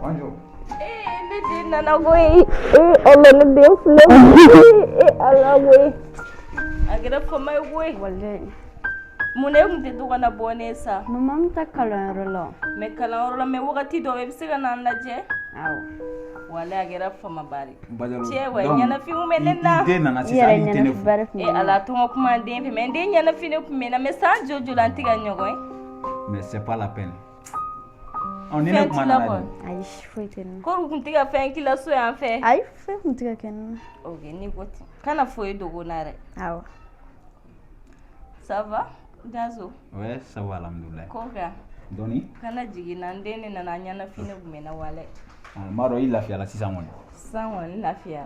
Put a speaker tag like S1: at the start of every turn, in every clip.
S1: Bonjour.
S2: Ne den nana koyi Allah ne den filɛ ala koyi a kɛra fama ye koyi
S3: wallahi
S2: mun na e kun tɛ to ka na bɔ ne sa
S3: maman mi taa kalanyɔrɔ la
S2: mais kalanyɔrɔ la mais wagati dɔ i bɛ se ka n'an lajɛ
S3: awɔ
S2: wallahi a kɛra fama bari
S1: Bajalo.
S2: cɛ wa ɲɛnafinw bɛ ne na
S1: Den nana
S3: i
S1: sisan
S3: yɛrɛ
S1: hali i tɛ ne fo.
S3: ɲɛnafibari kun
S2: ala tɔgɔ kuma n den fɛ mais n den ɲɛnafin ne kun bɛ na mais san jojo la an tɛ ka ɲɔgɔn ye
S1: Mais c'est pas la peine. Ni ne kuma nana de.
S3: ayi foyi tɛ ne na
S2: ko kun tɛ ka fɛn k'i la so yan fɛ
S3: ayi foyi kun tɛ ka kɛ ne na
S2: ok ni ko ten kana foyi dogo na dɛ
S3: awɔ
S2: ça va Gazo
S1: Ouais, ça va alhamdoulilah.
S2: ko kan
S1: Doni?
S2: kana jigin na n den ne nana ɲɛnafin ne kun bɛ na wale
S1: M'a dɔn i lafiyala sisan kɔni.
S2: san kɔni lafiya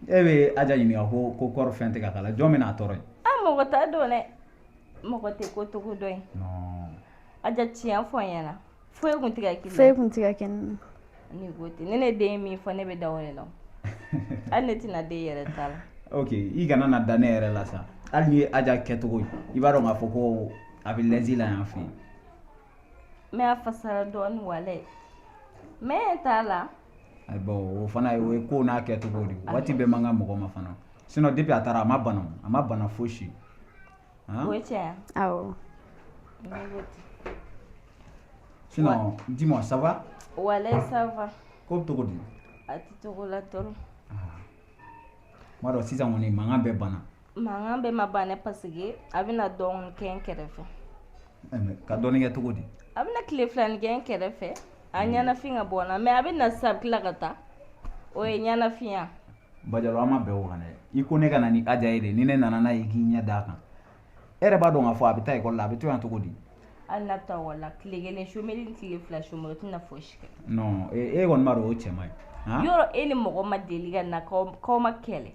S1: E bɛ Aja ɲininka ko kɔɔri fɛn tɛ ka k'a la jɔn bɛna a tɔɔrɔ ye?
S2: mɔgɔ t'a dɔn dɛ mɔgɔ tɛ ko togo dɔn ye
S1: Non.
S2: Aja tiɲɛ fɔ n ɲɛna foyi kun tɛ ka k'i la
S3: foyi kun tɛ ka kɛ ne na
S2: ni ko ten ni ne den ye min fɔ ne bɛ da o de la hali ne tɛna den yɛrɛ ta la
S1: Ok, i kana na da ne yɛrɛ la sa. Hali ni ye Aja kɛcogo ye i b'a dɔn k'a fɔ ko a bɛ lɛnzi la yan fɛ yen.
S2: mais a fasara dɔɔni wale mais t'a la
S1: Bon o fana o ye ko n'a kɛcogo de ye waati bɛɛ man kan mɔgɔ ma fana sinon depuis a taara a ma bana foyi si.
S2: o ye tiɲɛ
S3: awɔ
S2: ye ne ko ten
S1: Sinon dis-moi ça va?
S2: wale ça va
S1: Ko bɛ cogo di?
S2: a tɛ togo la tɔrɔ
S1: M'a dɔn sisan kɔni mankan bɛɛ banna.
S2: mankan bɛ ma ban dɛ parce que a bɛna dɔɔni kɛ n kɛrɛfɛ
S1: Mais ka dɔɔni kɛ cogo di?
S2: a bɛna tile filani kɛ n kɛrɛfɛ a ɲɛnafin ka bɔ n na mais a bɛna sisan a bɛ tila ka taa o ye ɲɛnafin ya
S1: Bajalo an ma bɛn o kan dɛ i ko ne ka na ni Aja ye de ni ne nana n'a ye k'i ɲɛ d'a kan e yɛrɛ b'a dɔn k'a fɔ a bɛ taa ekɔli la a bɛ to yan cogo di?
S2: hali n'a bɛ taa ekɔli la tile kelen chômeur ni tile fila chômeur o tɛna foyi si kɛ
S1: Non e kɔni b'a dɔn o cɛ man ɲi.
S2: yɔrɔ e ni mɔgɔ ma deli ka na k'aw ma kɛlɛ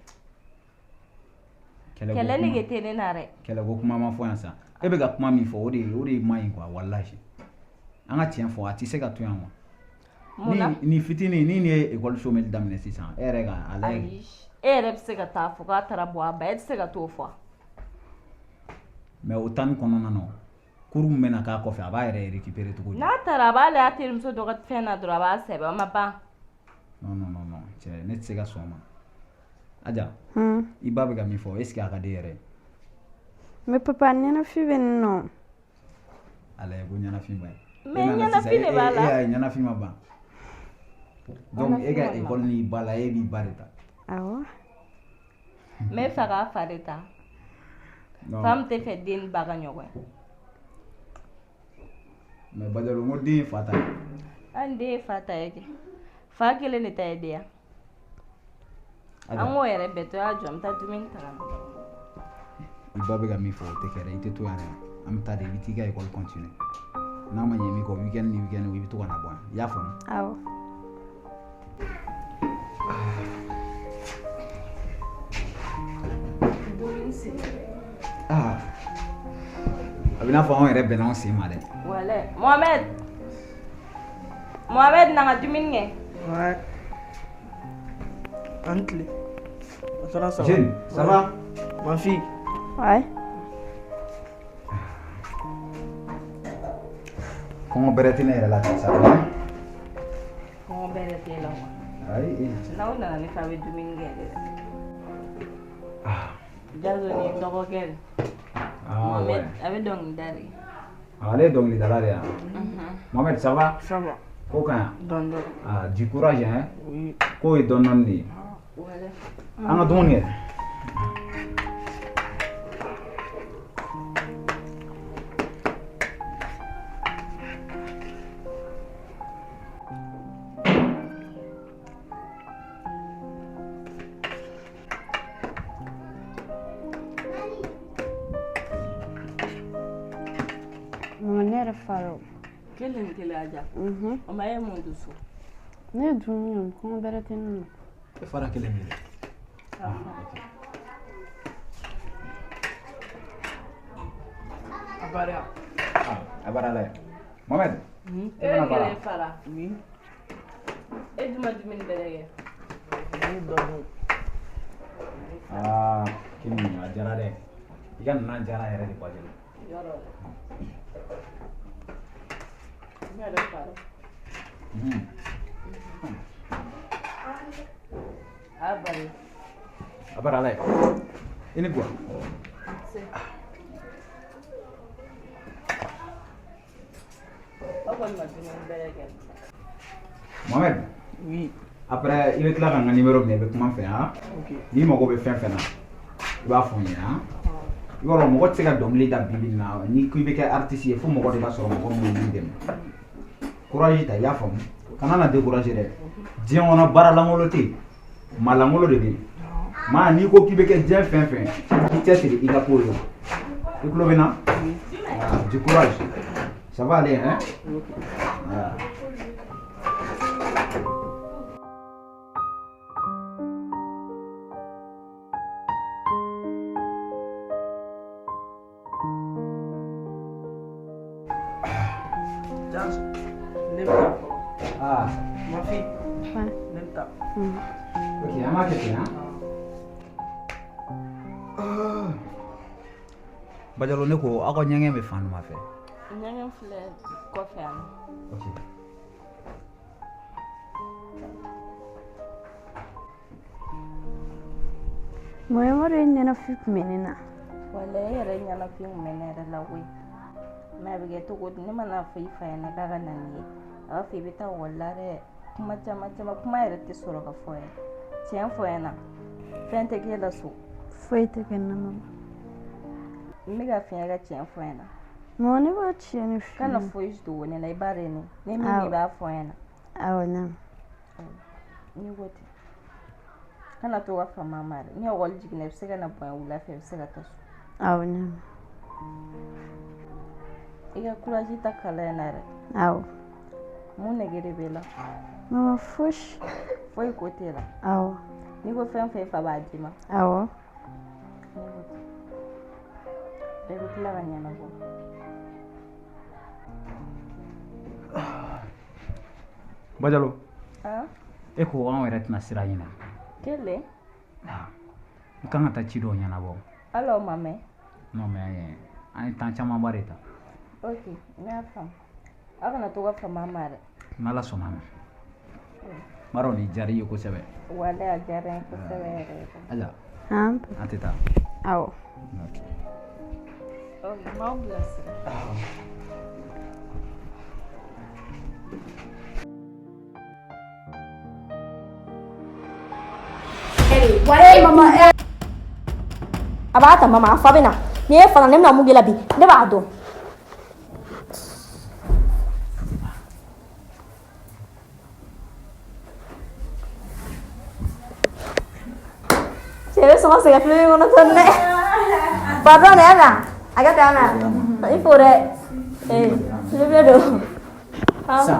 S2: kɛlɛ nege tɛ ne na dɛ
S1: kɛlɛko kuma ma fɔ yan sa e bɛ ka kuma min fɔ o de man ɲi quoi walahi an ka tiɲɛ fɔ a tɛ se ka to yan quoi.
S2: Munna?
S1: Ni fitinin ni ye ekɔli chômeur daminɛ sisan e yɛrɛ ka a lajɛ.
S2: ayi e yɛrɛ bɛ se ka taa fɔ k'a taara bɔ a ba e tɛ se ka t'o fɔ
S1: Mais o temps kɔnɔna na cours min bɛna k'a kɔfɛ a b'a yɛrɛ récupérer cogo di?
S2: n'a taara a b'a lajɛ a terimuso dɔ ka fɛn na dɔrɔn a b'a sɛbɛn o ma ban
S1: Non cɛ ne tɛ se ka sɔn o ma Aja
S3: hmm
S1: i ba bɛ ka min fɔ est ce que a ka di e yɛrɛ ye?
S3: mais papa ɲɛnafin bɛ ne nɔ
S1: Ala ye ko ɲɛnafin ba ye.
S2: mais ɲɛnafin de b'a la
S1: e y'a ye ɲɛnafin ma ban donc e ka ekɔli ni ba la e b'i ba de ta.
S3: awɔ
S2: n bɛ fɛ k'a fa de ta
S1: Non
S2: fa min tɛ fɛ den ni ba ka ɲɔgɔn ye
S1: mais Bajalo n ko den ye fa ta ye.
S2: hali den ye fa ta ye kɛ fa kelen de ta ye den ya
S1: Aja
S2: an k'o yɛrɛ bɛɛ to y'a jɔ an bɛ taa dumuni ta ka na
S1: i ba bɛ ka min fɔ o tɛ kɛ dɛ i tɛ to yan dɛ an bɛ taa de i bɛ t'i ka ekɔli continuer n'a ma ɲɛ min kɔ weekend ni weekend i bɛ to ka na bɔ yan i y'a faamu?
S3: awɔ
S2: dumuni sigi
S1: a bɛ n'a fɔ anw yɛrɛ bɛnna anw sen ma dɛ.
S2: wale Mohamed na ka dumuni kɛ
S4: Ouais. Antle. Ça va.
S1: Jeune, ça va?
S4: Ma fille.
S3: ouais
S1: Kɔngɔ bɛrɛ tɛ ne yɛrɛ la bi sa va?
S2: kɔngɔ bɛrɛ t'e la wa
S1: Ayi
S2: n'aw nana ne fa bɛ dumuni kɛ dɛ Gazo ni dɔgɔkɛ de Mohamed a bɛ dɔnkili da de
S1: ale ye dɔnkilidala de ye yan. Mohamed ça va?
S4: Ça va.
S1: Ko ka ɲi?
S4: Don don.
S1: Du courage hein?
S4: Oui.
S1: K'o ye dɔɔni dɔɔni de ye.
S2: wale
S1: An ka dumuni kɛ.
S3: maman ne yɛrɛ far'o
S2: kelen kelen a ja o ma ye mun dusu
S3: ne ye dumuni ye kɔngɔ bɛrɛ tɛ ne na
S1: E fara kelen min.
S4: Abaria.
S1: A baara la ye. Mohamed.
S2: e bɛ kelen fara
S4: Oui.
S2: e duma dumuni bɛrɛ kɛ
S4: Oui, don don.
S1: Kini a diyara dɛ. I ka nana diyara yɛrɛ de Bajalo.
S2: yɔrɔ la ne yɛrɛ fara Abari.
S1: Abara lai. Ini gua. Mohamed.
S4: Oui.
S1: Après, il va te la rendre un numéro de comment faire. Hein?
S4: Ok.
S1: Ni mako be fɛn fɛn na i b'a fɔ n ɲɛna i b'a dɔn mɔgɔ tɛ se ka dɔnkili da bibi in na ni ko i bɛ kɛ artiste ye fo mɔgɔ de ka sɔrɔ mɔgɔ min b'i dɛmɛ courage ta i y'a faamu kana na décourager dɛ diɲɛ kɔnɔ baara lankolon tɛ yen maa lankolon de bɛ yen maa n'i ko k'i bɛ kɛ diɲɛ fɛn fɛn i cɛsiri i ka ko ye i tulo bɛ na du courage ça va aller hein. Voilà.
S4: Jazz. Lève ta fort.
S1: Ah,
S4: Ma fille,
S3: Ouais.
S4: lève ta.
S1: ok, on m'a quitté hein. Bajalo ne ko aw ka ɲɛgɛn bɛ fan ma fɛ.
S2: Ɲɛgɛn filɛ kɔfɛ yan.
S1: Ok.
S3: Mɔyɔmɔ de ye ɲɛnafin kun bɛ ne na.
S2: Wala e yɛrɛ ɲɛnafin kun bɛ ne yɛrɛ la koyi. Mɛ a bɛ kɛ cogo di ne mana fɔ i fa ɲɛna k'a ka na ni ye a b'a fɔ i bɛ taa ekɔli la dɛ kuma caman caman kuma yɛrɛ tɛ sɔrɔ ka fɔ yen tiɲɛ fɔ ɲɛna fɛn tɛ k'e la so
S3: Foyi tɛ kɛ ne na.
S2: n bɛ ka fiɲɛ ka tiɲɛ fɔ ɲɛna
S3: Mɔ ne b'a tiɲɛ ni fi.
S2: kana foyi dogo ne la i b'a de ne ni min
S3: Awɔ.
S2: i b'a fɔ ɲɛna
S3: Awɔ ɲa.
S2: n'i ko ten kana to ka fama ma dɛ ni ekɔli jiginna i bɛ se ka na bonya wula fɛ i bɛ se ka taa so
S3: Awɔ ɲa.
S2: i ka courage ta kalan in na dɛ
S3: Awɔ.
S2: mun nege de b'e la
S3: Mama fosi.
S2: foyi ko t'e la
S3: Awɔ.
S2: n'i ko fɛn fɛn i fa b'a d'i ma
S3: Awɔ.
S2: n'i ko ten bɛɛ bɛ tila ka ɲɛnabɔ
S1: Bajalo
S2: han
S1: e ko anw yɛrɛ tɛna sira ɲinɛ
S2: kelen
S1: n kan ka taa ci dɔw ɲɛnabɔ
S2: hali aw ma mɛn
S1: non mais an ye temps camanba de ta
S2: ok n y'a faamu aw kana to ka fama ma dɛ
S1: n'ala sɔnna ma n b'a dɔn nin diyara i ye kosɛbɛ
S2: wale a diyara n ye kosɛbɛ yɛrɛ yɛrɛ
S1: aja
S3: Han.
S1: an tɛ taa
S3: Awɔ.
S2: ok m'aw bilasira
S5: A b'a ta mama a fa bɛ na n'i ye fana ne bɛna mun k'i la bi ne b'a dɔn cɛ bɛ sɔn ka sɛgɛn fili min kɔnɔ tɔn dɛ pardon dɛ na a ka taa na i fo dɛ fili don
S1: Sa.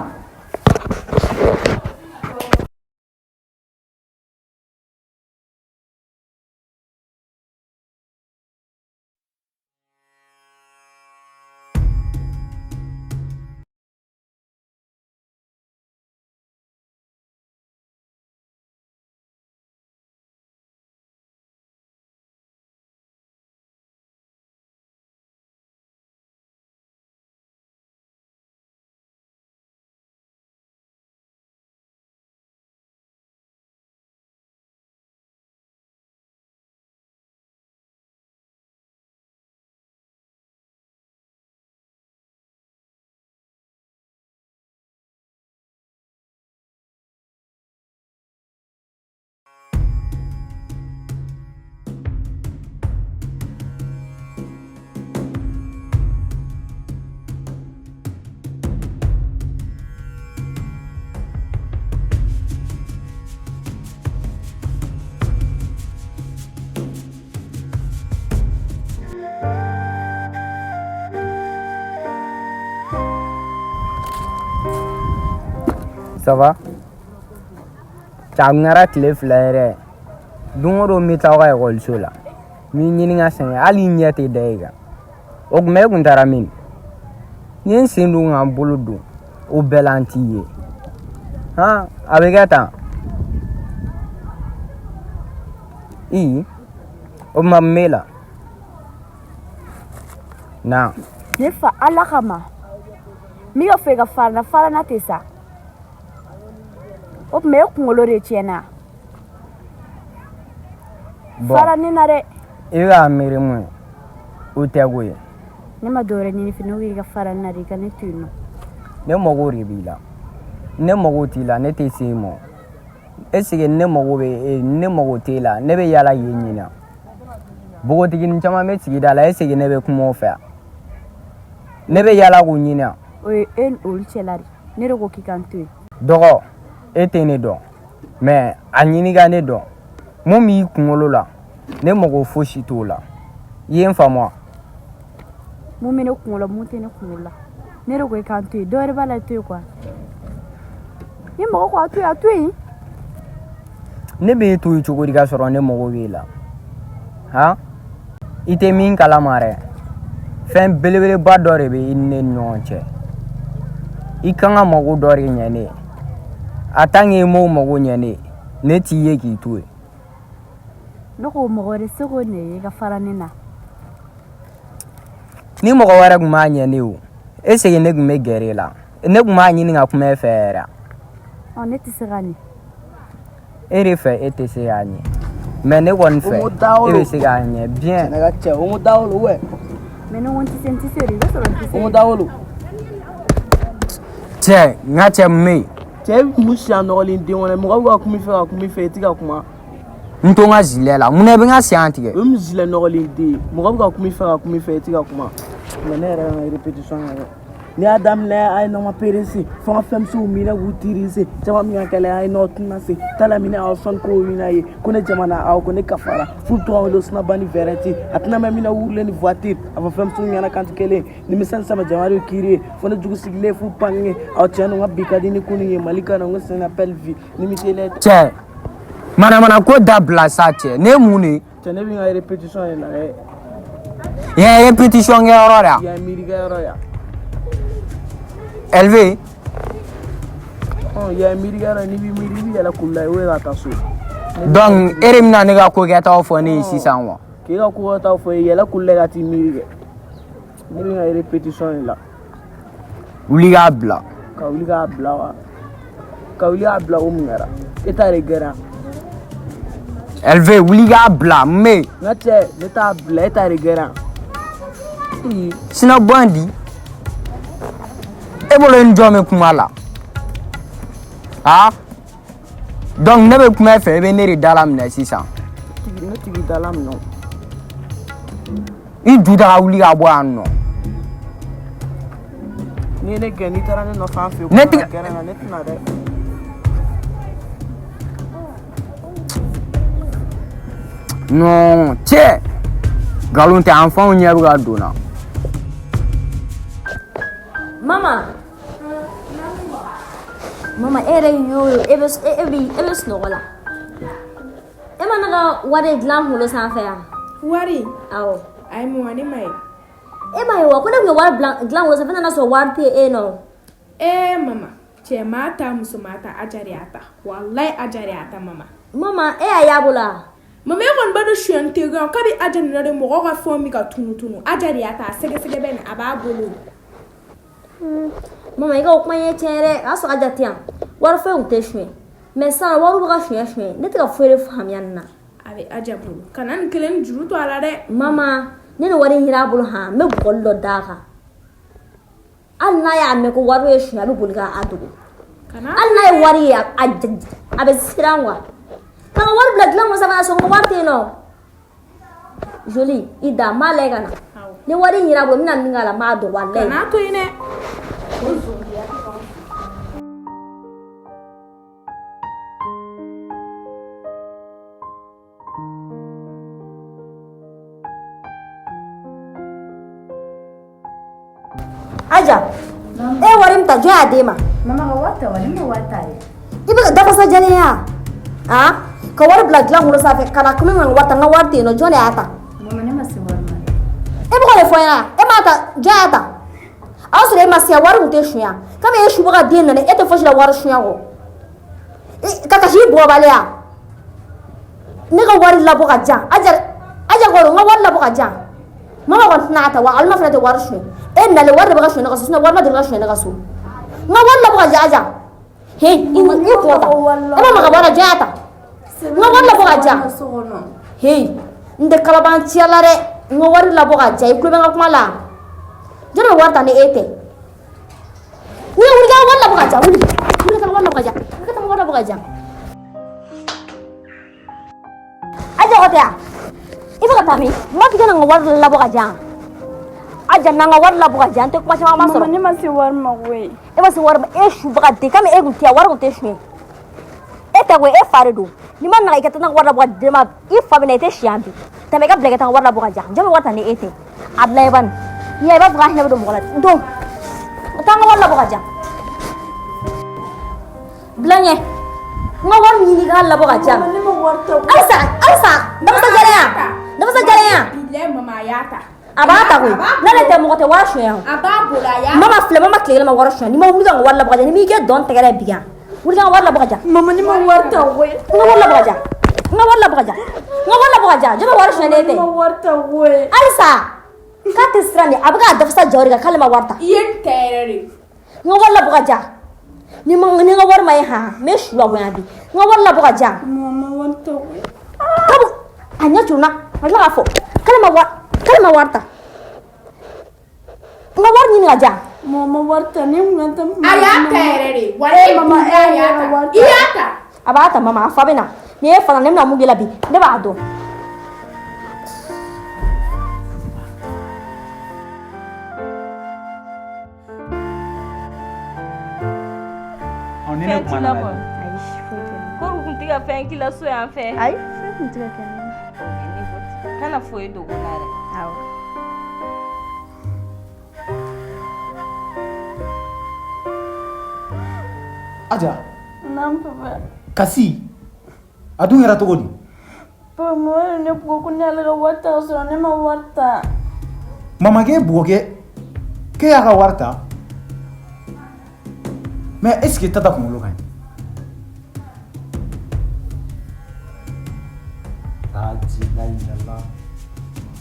S6: Ça va? Cagŋara tile fila yɛrɛ don o don n bɛ taa aw ka ekɔliso la n b'i ɲini ka sɛgɛn hali i ɲɛ tɛ da i kan o tuma e kun taara min? N ye n sen don ka n bolo don o bɛɛ la n t'i ye han a bɛ kɛ tan o tuma n b'e la na
S5: ne fa ala kama n bɛ ka fɛ ka farana ten sa
S3: o me kunkolo de tiɲɛna
S6: Bon.
S3: fara ni na dɛ
S6: I bɛ k'a miiri mun ye o tɛ ko ye
S3: ne ma dɔwɛrɛ ɲini fɛ ne ko i ka fara ni na de i ka ne to yen nɔ
S6: ne mago de b'i la ne mago t'i la ne tɛ se i ma est ce que ne mago t'e la ne bɛ yala yen ɲina bogotigini caman bɛ sigida la est ce que ne bɛ kuma o fɛ wa ne bɛ yala k'u ɲini wa
S3: o ye e ni olu cɛla de ne de ko k'i ka n to yen
S6: dɔgɔ e tɛ ne dɔn mais a ɲini ka ne dɔn mun b'i kunkolo la ne mago fosi t'o la i ye n faamu wa
S3: mun bɛ ne kunkolo la mun tɛ ne kunkolo la ne de ko i ka n to yen dɔwɛrɛ b'a la i to yen quoi ni mɔgɔ ko a to yen a to yen
S6: ne b'e to yen cogo di ka sɔrɔ ne mago b'e la han i tɛ min kalama dɛ fɛn belebeleba dɔ de bɛ i ni ne ni ɲɔgɔn cɛ i kan ka mago dɔ de ɲɛ ne ye a tant que i m'o mago ɲɛ ne ye ne t'i ye k'i to yen
S3: ne ko mɔgɔ wɛrɛ se k'o ne ye i ka fara ne na
S6: ni mɔgɔ wɛrɛ tun b'a ɲɛ ne o est ce que ne tun bɛ gɛrɛ e la ne tun b'a ɲini ka kuma e fɛ yɛrɛ
S3: ne tɛ se ka ɲɛ
S6: e de fɛ e tɛ se k'a ɲɛ mais ne kɔni fɛ e bɛ se k'a ɲɛ bien
S4: ne ka cɛ o mo dawolo wɛ
S3: mais ne ko n tɛ se n tɛ se de i b'a sɔrɔ n tɛ se
S4: o mo dawolo
S6: cɛ n ka cɛ mun bɛ yen
S4: cɛ mun si a nɔgɔlen den kɔnɔ mɔgɔ bɛ ka kuma i fɛ ka kuma i fɛ i tɛ ka kuma
S6: n to n ka zilɛ la mun na i bɛ n ka siyan tigɛ
S4: o ye mun zilɛ nɔgɔlen den ye mɔgɔ bɛ ka kuma i fɛ ka kuma i fɛ i tɛ ka kuma mais ne yɛrɛ ka répétition kɛ dɛ n'i y'a daminɛ a ye n'aw ma perese fo n ka fɛnmisɛnw minɛ k'u tirise caman min ka kɛlɛ a ye n'aw tɛna se taa la minɛ aw sɔnni k'o minɛ ye ko ne jamana aw ko ne kafara f'u tɔgɔ wele sunaba ni vɛrɛti a tɛna mɛn minɛ wurulen ni voiture a fɔ fɛnmisɛnw ɲɛna kan tɛ kelen nimisa ni sama jama de kiiri ye fo ne jugu sigilen f'u pange aw cɛ n ka bi ka di ni kunun ye mali ka na n ko c'est un appel vie limitez-les
S6: cɛ manamana ko dabila sa cɛ ne ye mun de
S4: cɛ ne bɛ n ka répétition de la dɛ
S6: yan ye répétition kɛ yɔrɔ de
S4: yan miirikɛyɔrɔ yan
S6: Elvé
S4: yan miirikɛyɔrɔ n'i b'i miiri i b'i yɛlɛ k'u la o ye ka taa so
S6: donc e de bɛna ne ka ko kɛtaw fɔ ne ye sisan wa
S4: k'i ka ko kɛtaw fɔ yɛlɛ k'u la ka t'i miiri kɛ ne bɛ n ka répétition de la
S6: wuli k'a bila
S4: ka wuli k'a bila wa ka wuli k'a bila o mun kɛra e ta de gɛrɛ
S6: Elvé wuli k'a bila mun bɛ yen
S4: n ka cɛ ne t'a bila e ta de gɛrɛ
S6: sinɔ bɔ di e bolo ni jɔn bɛ kuma la donc ne bɛ kuma e fɛ e bɛ ne de dala minɛ sisan
S4: ne tigi dala minɛ
S6: i ju ta ka wuli ka bɔ yan nɔ
S4: n'i ye ne gɛn n'i taara ne nɔfɛ an fɛ yen
S6: Ne
S4: ko
S6: tigi-
S4: gɛrɛ na ne tɛna dɛ
S6: non cɛ nkalon tɛ an fanw ɲɛ bɛ ka don na
S5: Mama, e bɛ sunɔgɔ la e ma ne ka wari dilan kunkolo sanfɛ yan
S7: Wari?
S5: awɔ
S7: Ayi mama ne ma ye.
S5: e m'a ye wa ko ne tun ye wari dilan kunkolo sanfɛ nana sɔrɔ wari tɛ e nɔ
S7: Mama, cɛ maa ta muso maa ta Ajari y'a ta. Wallahi Ajari y'a ta mama.
S5: mama e y'a y'a bolo wa
S7: Mama e kɔni b'a dɔn suyɛni tɛ gan kabi Ajari la de mɔgɔw ka fɛnw bɛ ka tunun Ajari y'a ta a sɛgɛsɛgɛ bɛ nin a b'a bolo.
S5: mama i ka o kuma ye tiɲɛ dɛ o y'a sɔrɔ a jate yan wari foyi tun tɛ suɲɛ mɛ sisan wariw bɛ ka suɲɛ ne tɛ ka foyi de faamuya nin na
S7: A bɛ Aja bolo kana nin kelen juru to a la dɛ.
S5: mama ne ni wari in yera a bolo han n bɛ bɔgɔli dɔ d'a kan hali n'a y'a mɛn ko wari ye suɲɛ a bɛ boli k'a dogo
S7: Kana
S5: hali n'a ye wari ye a bɛ siran wa ka n ka wari bila dilan kɔnɔ sanfɛ sɔn ko wari tɛ yen nɔ joli i da n b'a lajɛ ka na ni wari in yera a bolo n bɛna min k'a la n b'a dɔn walayi
S7: kana to yen dɛ.
S5: Aja e wari min ta jɔn y'a d'e ma
S3: mama ka wari ta wa ne ma wari ta dɛ
S5: i bɛ ka dafasa jɛlen ya ka wari bila dilan kunkolo sanfɛ ka na kumi ka wari ta n ka wari tɛ yen nɔ jɔn de y'a ta
S3: mama ne ma se wari ma dɛ
S5: e bɛ ka nin fɔ n ɲɛna e m'a ta jɔn y'a ta a y'a sɔrɔ e ma se yan wari tun tɛ suɲɛ kabi e subaga den nana e tɛ fosi la wari suɲɛ kɔ ka kasi i bɔbaliya ne ka wari labɔ ka jan aja kɔrɔ n ka wari labɔ ka jan mama kɔni tɛna a ta wa alima fana tɛ wari suɲɛ e nalen wari de bɛ ka suɲɛ ne ka so wari ma deli ka suɲɛ ne ka so n ka wari labɔ ka jan aja he i kota ema makabara jata nga wari labo ka ja he nde kalaban tiala re nga wari labo ka ja ikulu nga kuma la jere warta ni ete wuri ga wari labo ka ja wuri ka wari labo ka ja ka wari labo ka ja aja kota ibu kata mi ma tiga nga wari labo ka ja aja nga wari labo ka ja ante kuma sama masoro
S3: mama ni masih war ma we
S5: e masih war ma e shu baka de kame e gutia war ko te shu eta we e fare do ni man na ikata na war labo ka de ma i fa bene te shiambi te me ka blege ta war labo ka ja jame wata ni ete adlay ban ni ba bra hne do mo la do ta nga war labo ka ja blanye nga war ni ga labo ka ja
S3: ni ma warta
S5: alsa dama sa jalaya
S7: bile mama yata
S5: abata ko nale te mo te war shu ya
S7: ababu la ya
S5: mama fle mama kle ma war shu ni ma wuri ga war labo ka ja ni mi ge don te ga biya wuri ga war labo ka ja
S3: mama ni ma warta we
S5: nga war labo ka ja nga war labo ka ja nga war labo ka ja jama war shu ne te
S3: ma warta we
S5: alsa ka te strani abaga dafsa jawri ga kalma warta
S7: yen terere
S5: nga war labo ka ja ni nga war mai ha me shu wa ya bi nga war labo ka ja
S3: mama warta we
S5: kabu anya tuna ala afo kalma warta nga war ni nga ja
S3: mama warta ni nganta
S7: aya terere wale
S3: mama
S7: yata iyata
S5: abata mama fabena ni e fana nemna mugila bi ne ba do
S1: On est
S2: Fɛn t'i la bɔ.
S3: ayi foyi tɛ
S2: Ko u kun tɛ ka fɛn k'i la so yan fɛ.
S3: ayi foyi kun tɛ ka kɛ ne la.
S2: Kana foyi dogo na dɛ.
S3: awɔ
S1: Aja,
S3: nan papa
S1: kasi. A dun kɛra cogo di?
S3: papa mama ne ko ko ne ala ka warta sɔrɔ ne ma warta
S1: Mama ke bugɔ k'e y'a ka wari ta? Mais est-ce que Tata kunkolo ka ɲi?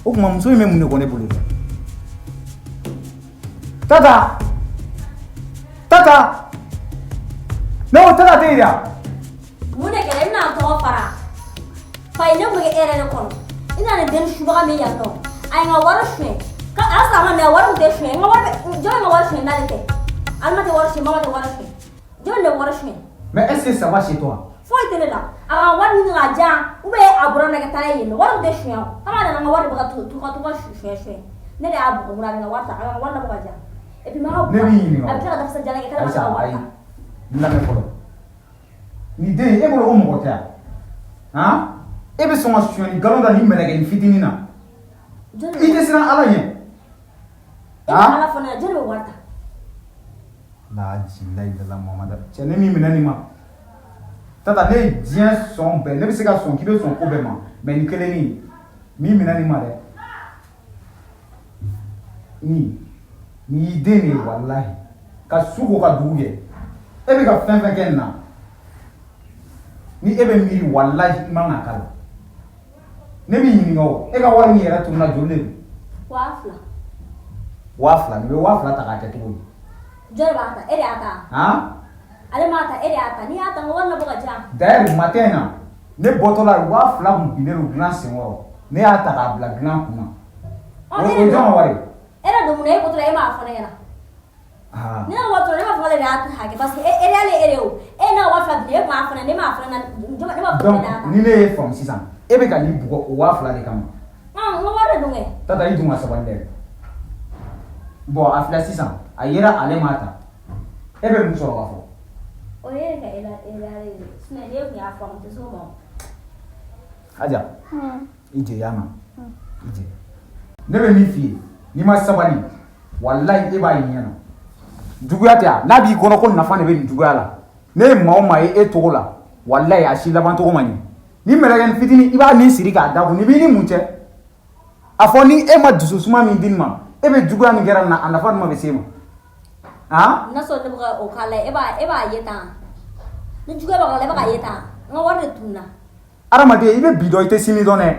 S1: O tuma muso in bɛ mun de kɔ ne bolo dɛ? Tata! Tata! Ne ko Tata tɛ yen yan.
S5: mun de kɛra i bɛna tɔgɔ fara fa ye ne kun bɛ kɛ e yɛrɛ de kɔnɔ i nana ni den subaga min yan nɔ a ye n ka wari suɲɛ ka ala sa ma mɛ wari kun tɛ suɲɛ n ka wari jɔn ka wari suɲɛ n'ale tɛ ale ma tɛ wari suɲɛ mama tɛ wari suɲɛ jɔn de wari suɲɛ
S1: Mais est-ce que ça va chez toi?
S5: foyi tɛ ne la a ka wari ɲini ka jan a bɔra nɛgɛ taa yen nɔ wari kun tɛ suɲɛ o kama nana n ka wari bɛ ka to ka suɲɛ ne de y'a bugɔ mun a bɛ n ka wari ta a ka wari labɔ ka jan et puis n ka
S1: Ne b'i ɲininka.
S5: a bɛ tila ka dafasa jalan kɛ k'ale ma se
S1: Aïcha,
S5: ka wari
S1: ayi.
S5: ta
S1: N lamɛn fɔlɔ. Ni den e bolo ko mɔgɔ tɛ yan. Han? E bɛ sɔn ka sonyani nkalon da nin mɛlɛkɛnin fitinin na.
S5: jɔn
S1: I tɛ siran Ala ɲɛ.
S5: e bɛ ala fɔ ne ɲɛna jɔn de bɛ wari ta
S1: La ilaha Muhamadu. Cɛ ne min minɛ nin ma. Tata ne ye diɲɛ sɔn bɛɛ ne bɛ se ka sɔn k'i bɛ sɔn ko bɛɛ ma mais nin kelennin min minɛ nin ma dɛ. Nin y'i den de ye walahi ka su ko ka dugu kɛ e bɛ ka fɛn fɛn kɛ nin na ni e bɛ miiri walahi i man ka k'a la ne b'i ɲininka o e ka wari min yɛrɛ tununa joli de don
S5: 2000
S1: 2000 nin bɛ 2000 ta k'a kɛ cogo di
S5: jɔn de b'a ta e de y'a ta
S1: han
S5: ale m'a ta e de y'a ta n'i y'a ta n ka wari labɔ ka jan
S1: d'ailleurs matin na ne bɔtɔ la 2000 kun binnen don dilan senkɔrɔ ne y'a ta k'a bila dilan kunna o jɔn ka wari
S5: e de don mun na e bɔtɔla e m'a fɔ ne ɲɛna
S1: ah
S5: ne ka wari tɔrɔ ne b'a fɔ ale de y'a ta hakɛ parce que e de y'ale e de ye o e n'a wari fila di e m'a fɔ ne m'a fɔ ne ɲɛna ne b'a fɔ
S1: donc
S5: ne y'a ta
S1: ni ne ye faamu sisan e bɛ ka nin bugɔ o 2000 de kama
S5: n ka wari de dun kɛ
S1: Tata i dun ka sabali dɛ bon a filɛ sisan a yera ale m'a ta e bɛ mun sɔrɔ k'a fɔ
S5: o ye ka e la ale de sinon ne kun y'a fɔ n tɛ s'o ma
S1: Aja i jɛya n na i jɛ ne bɛ min f'i ye n'i ma sabali walahi e b'a ye ɲɛna juguya tɛ a n'a b'i kɔnɔ ko nafa de bɛ nin juguya la ne ye maa o maa ye e togo la walahi a si laban togo ma ɲɛ ni mɛlɛkɛnin fitinin i b'a nin siri k'a da kun ni b'i ni mun cɛ a fɔ ni e ma dusu suma min di nin ma e bɛ juguya min kɛra nin na a nafa nin ma bɛ se e ma han
S5: n'a sɔrɔ ne bɛ ka o k'a la e b'a ye tan ni juguya b'a k'a la e bɛ k'a ye tan n ka wari de tununa
S1: adamaden i bɛ bi dɔn i tɛ sini dɔn dɛ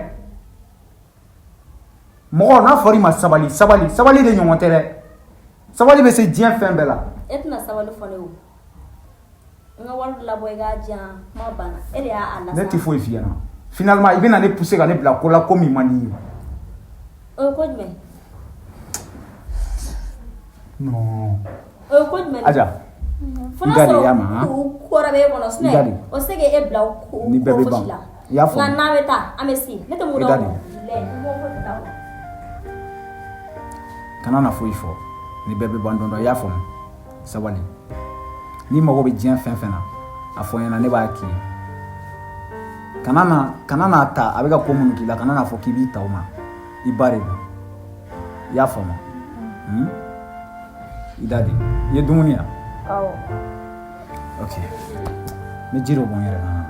S1: mɔgɔ n'a fɔra i ma sabali sabali sabali de ɲɔgɔn tɛ dɛ sabali bɛ se diɲɛ fɛn bɛɛ la
S5: e tɛna sabali fɔ ne o nga wari labɔ i k'a diyan kuma banna e de y'a lasa.
S1: Ne tɛ foyi f'i ɲɛna finalement i bɛna ne pousser ka ne bila ko la ko min man di ye.
S5: o ye ko jumɛn.
S1: non.
S5: o ye ko jumɛn.
S1: Aja.
S5: fana sɔrɔ kɔrɔ bɛ e kɔnɔ sinɛ o se k'e bila ko fosi la.
S1: i y'a faamu.
S5: nka n'an bɛ taa an bɛ se ne tɛ mun dɔn.
S1: kana na foyi fɔ ni bɛɛ bɛ ban dɔn i y'a faamu sabali ni mago bɛ diɲɛ fɛn fɛn na a fɔ n ɲɛna ne b'a k'i ye kana n'a ta a bɛ ka ko minnu k'i la kana n'a fɔ k'i b'i ta o ma i ba de don i y'a faamu i da di i ye dumuni yan.
S2: awɔ.
S1: ok n bɛ ji dɔ bɔ n yɛrɛ kan.